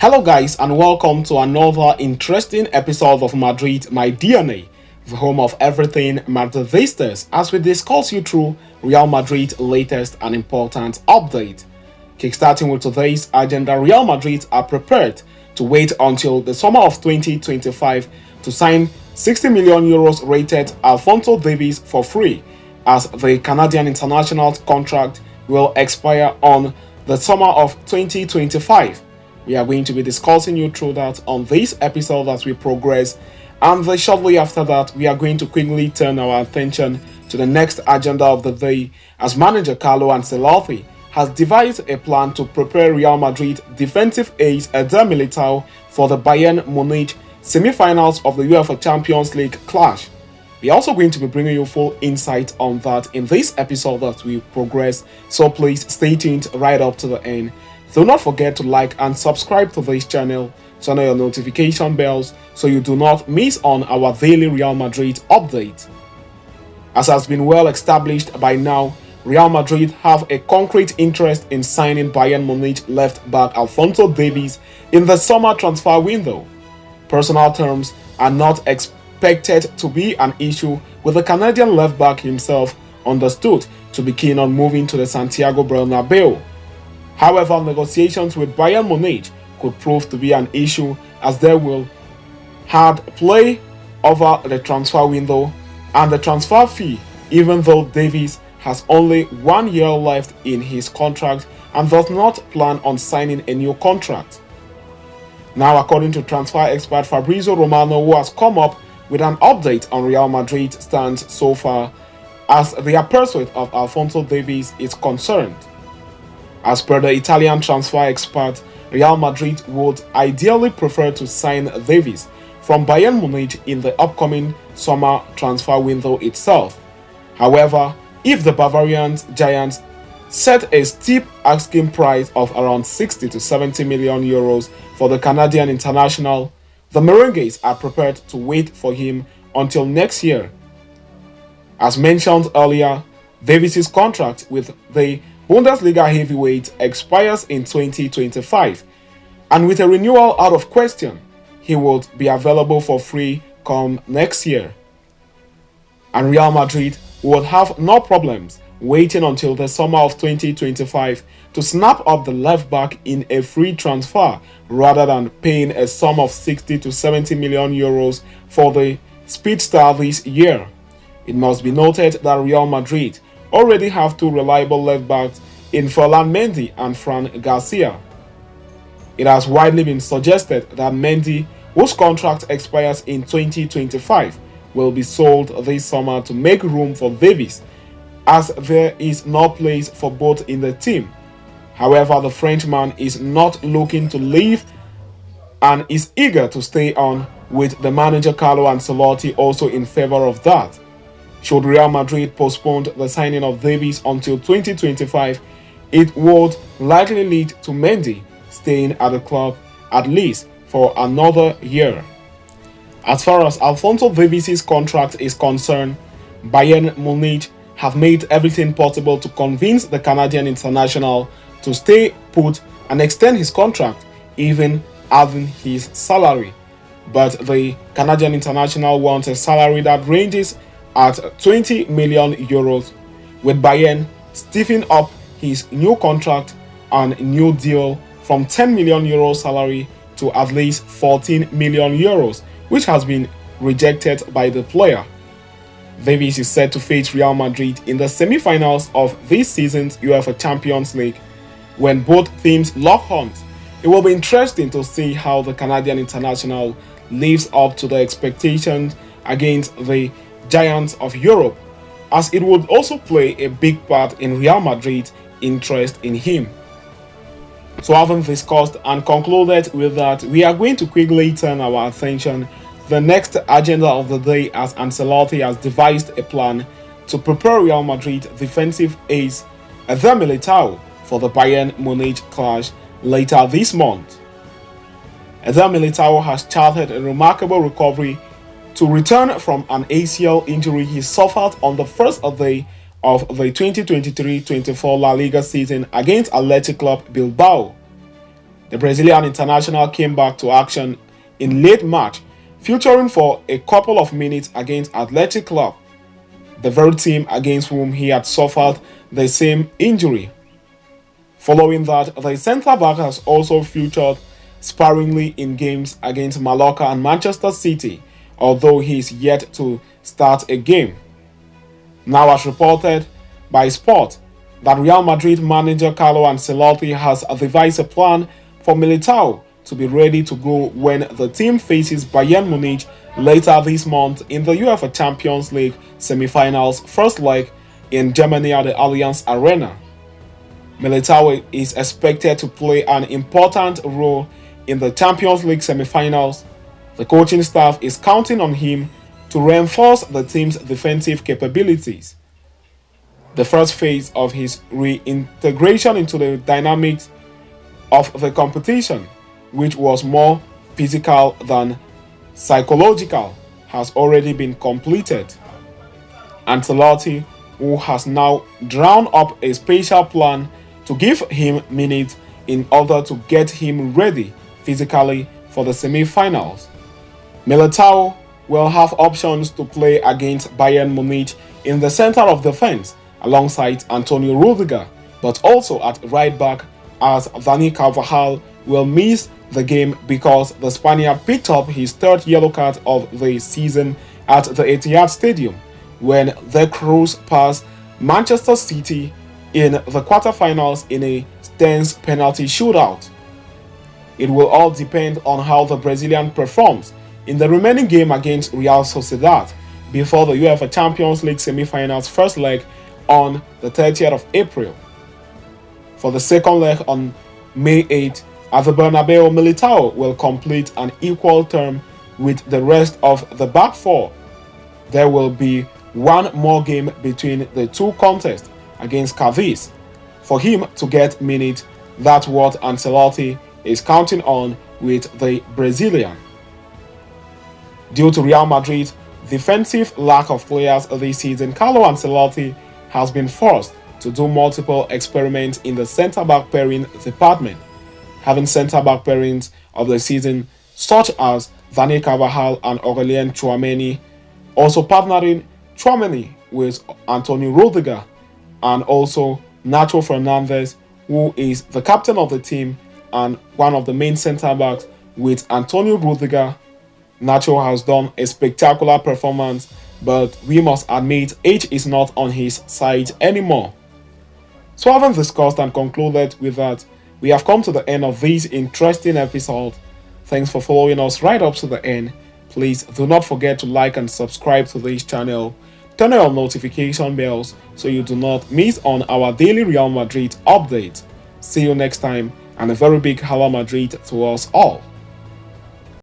Hello guys and welcome to another interesting episode of Madrid My DNA, the home of everything Madridistas, as we discuss you through Real Madrid's latest and important update. Kickstarting with today's agenda, Real Madrid are prepared to wait until the summer of 2025 to sign 60 million euros rated Alphonso Davies for free, as the Canadian international contract will expire on the summer of 2025. We are going to be discussing you through that on this episode as we progress, and then shortly after that we are going to quickly turn our attention to the next agenda of the day, as manager Carlo Ancelotti has devised a plan to prepare Real Madrid defensive ace Eder Militão for the Bayern Munich semi-finals of the UEFA Champions League clash. We are also going to be bringing you full insight on that in this episode as we progress, so please stay tuned right up to the end. Do not forget to like and subscribe to this channel, turn on your notification bells so you do not miss on our daily Real Madrid update. As has been well established by now, Real Madrid have a concrete interest in signing Bayern Munich left-back Alphonso Davies in the summer transfer window. Personal terms are not expected to be an issue, with the Canadian left-back himself understood to be keen on moving to the Santiago Bernabeu. However, negotiations with Bayern Munich could prove to be an issue, as they will hard play over the transfer window and the transfer fee, even though Davies has only 1 year left in his contract and does not plan on signing a new contract. Now, according to transfer expert Fabrizio Romano, who has come up with an update on Real Madrid's stance so far as their pursuit of Alphonso Davies is concerned. As per the Italian transfer expert, Real Madrid would ideally prefer to sign Davies from Bayern Munich in the upcoming summer transfer window itself. However, if the Bavarian giants set a steep asking price of around 60 to 70 million euros for the Canadian international, the Merengues are prepared to wait for him until next year. As mentioned earlier, Davies' contract with the Bundesliga heavyweight expires in 2025, and with a renewal out of question, he would be available for free come next year. And Real Madrid would have no problems waiting until the summer of 2025 to snap up the left back in a free transfer, rather than paying a sum of 60 to 70 million euros for the speedster this year. It must be noted that Real Madrid already have two reliable left backs in Ferland Mendy and Fran Garcia. It has widely been suggested that Mendy, whose contract expires in 2025, will be sold this summer to make room for Davies, as there is no place for both in the team. However, the Frenchman is not looking to leave and is eager to stay on, with the manager Carlo Ancelotti also in favor of that. Should Real Madrid postpone the signing of Davies until 2025, it would likely lead to Mendy staying at the club at least for another year. As far as Alphonso Davies' contract is concerned, Bayern Munich have made everything possible to convince the Canadian international to stay put and extend his contract, even adding his salary. But the Canadian international wants a salary that ranges at 20 million euros, with Bayern stiffing up his new contract and new deal from 10 million euro salary to at least 14 million euros, which has been rejected by the player. Davies is set to face Real Madrid in the semi-finals of this season's UEFA Champions League, when both teams lock horns. It will be interesting to see how the Canadian international lives up to the expectations against the giants of Europe, as it would also play a big part in Real Madrid's interest in him. So, having discussed and concluded with that, we are going to quickly turn our attention to the next agenda of the day, as Ancelotti has devised a plan to prepare Real Madrid defensive ace Eder Militão for the Bayern Munich clash later this month. Eder Militão has charted a remarkable recovery to return from an ACL injury he suffered on the first day of the 2023-24 La Liga season against Athletic Club Bilbao. The Brazilian international came back to action in late March, featuring for a couple of minutes against Athletic Club, the very team against whom he had suffered the same injury. Following that, the centre-back has also featured sparingly in games against Mallorca and Manchester City, although he is yet to start a game. Now, as reported by Sport, that Real Madrid manager Carlo Ancelotti has devised a plan for Militão to be ready to go when the team faces Bayern Munich later this month in the UEFA Champions League semi-finals first leg in Germany at the Allianz Arena. Militão is expected to play an important role in the Champions League semi-finals. The coaching staff is counting on him to reinforce the team's defensive capabilities. The first phase of his reintegration into the dynamics of the competition, which was more physical than psychological, has already been completed. Ancelotti, who has now drawn up a special plan to give him minutes in order to get him ready physically for the semi-finals. Militão will have options to play against Bayern Munich in the center of defense alongside Antonio Rudiger, but also at right back as Dani Carvajal will miss the game because the Spaniard picked up his third yellow card of the season at the Etihad Stadium when they cruised past Manchester City in the quarterfinals in a tense penalty shootout. It will all depend on how the Brazilian performs in the remaining game against Real Sociedad before the UEFA Champions League semi-finals first leg on the 30th of April. For the second leg on May 8 at the Bernabeu, Militão will complete an equal term with the rest of the back four. There will be one more game between the two contests against Davies for him to get minutes. That's what Ancelotti is counting on with the Brazilian. Due to Real Madrid's defensive lack of players this season, Carlo Ancelotti has been forced to do multiple experiments in the centre-back pairing department, having centre-back pairings of the season such as Dani Carvajal and Aurelien Tchouameni, also partnering Tchouameni with Antonio Rudiger, and also Nacho Fernandez, who is the captain of the team and one of the main centre-backs with Antonio Rudiger. Nacho has done a spectacular performance, but we must admit age is not on his side anymore. So having discussed and concluded with that, we have come to the end of this interesting episode. Thanks for following us right up to the end. Please do not forget to like and subscribe to this channel. Turn on notification bells so you do not miss on our daily Real Madrid updates. See you next time, and a very big Hala Madrid to us all.